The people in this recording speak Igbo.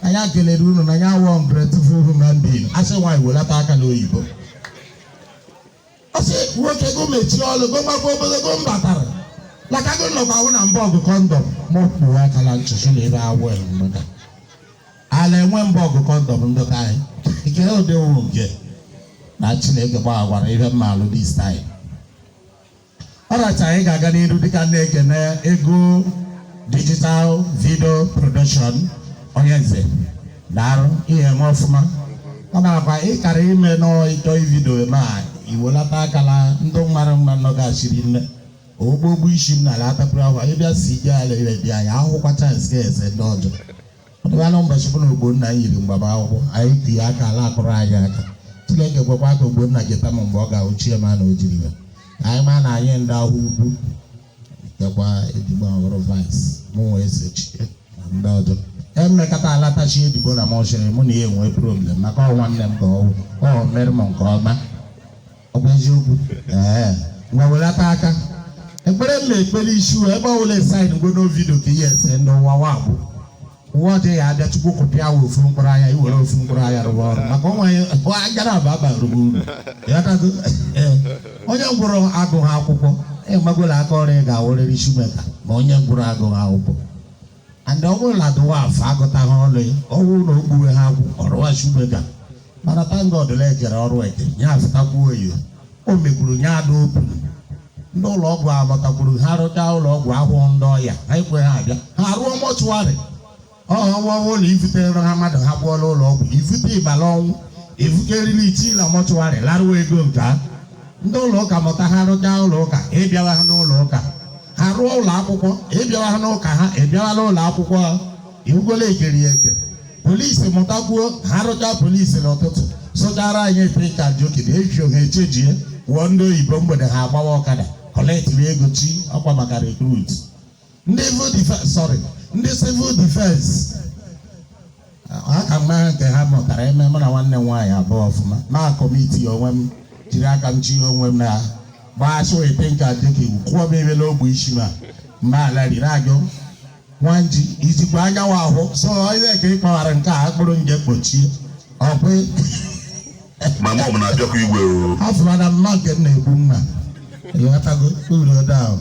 anya kelere unu na anya won grateful human being asị nwaanyị welata aka n'oyibo ọsị nwoke go mechie ọlụ go gbakọ obodo mbatara laka go nọkwa ahụ na mbọ ọgụ kọndọm mọkpụ akala nchụchụ na ebe awụ ndụka ala enwe mbọ ọgụ kọndọm ndụka anyị ike ụdị wụ nke na Chineke gbagwara ihe mmalụ this time ọracha anyị ga-aga n'iru dịka na-ekene ego digital video production onye nze darụ ihe eme ọfụma ọ na-akwa ịkara ime n'ịchọ vidio ma iwelata akala ndị mara mma nọgachiri nne ogbogbo isi m n'ala atapụrụ ahụ ịbịa si ije ala ire dị anyị ahụhụkwa chance ga-ese ndị ọjọọ ọdịbalụ mbọchị bụ na Ogbonna yiri mgbamakwụkwọ anyị dị aka ala akụrụ anyị aka Chineke gwekwa ka Ogbonna geta m mgbe ọ ga-ochie ma na o jiri ya anyị ma na anyị ndị ahụ ugwu dekwa edigbo ọhụrụ vice mụ wee sochie na ndị ọjọọ emekata alatachi edigbo na mọchịrị mụ na ya enwe problem maka ọ nwanne m ka ọ mere m nke ọma ọ bụ eziokwu nwa welata aka ekpere m na-ekpere isi ebe ọ bụla esaịdị mgbe vidio ka ihe ese ndị ụwa wagbụ ụwa ọjọọ ya abịa chukwu kụpịa wa ofu mkpụrụ anya iwere ofu mkpụrụ anya rụwa ọrụ maka ọnwa agara aba rụba uru onye gwụrụ agụghị akwụkwọ ịgbagola aka ọrụ ị ga-awụrịrị shumeka ma onye gwụrụ agụghị akwụkwọ and ọ bụrụ na dụwa afọ agụtaghị ọrụ ya ọwụ na o gbuwe ha agwụ ọrụwa shumeka mana tangọdụla ekere ọrụ eke nye afụtakwuo oyi o mekwuru nye ada opuru ndị ụlọ ọgwụ amatakwuru ha rụchaa ụlọ ọgwụ ahụhụ ndị ọya ha ekwe ha abịa ha rụọ mọchụwarị ọwụwụ na ivutere ha mmadụ ha gwọọla ụlọ ọgwụ ivute ịbala ọnwụ evukeriri ichi na mọchụwarị laruo ego nke ha ndị ụlọ ụka mụta ha rụchaa ụlọ ụka ịbịawa ha n'ụlọ ụka ha rụọ ụlọ akwụkwọ ịbịawa ha n'ụka ha ịbịawala ụlọ akwụkwọ ha iwugola ekeri eke polisi mụtakwuo ha rụchaa polisi n'ụtụtụ sụchara anyị efe ka jokiri ehihie ha echejie wụọ ndị oyibo mgbede ha agbawa ọkada kọlektiri ego chi ọkwa maka rekrut ndị civil defense aka mma nke ha mụtara eme mụ na nwanne m nwaanyị abụọ ọfụma ma kọmiti onwe m jiri aka m chi onwe m na gbasị ete nka dịka iwu kwụọ m ebe n'ogbe isi ma mgbe ala riri ajụ nwanji ijikwa anyanwụ ahụ so onye ka ị kpawara nke a akpụrụ nje kpochie ọkwe afọ mana mma nke m na-egbu mma ịghọtago uru ode ahụ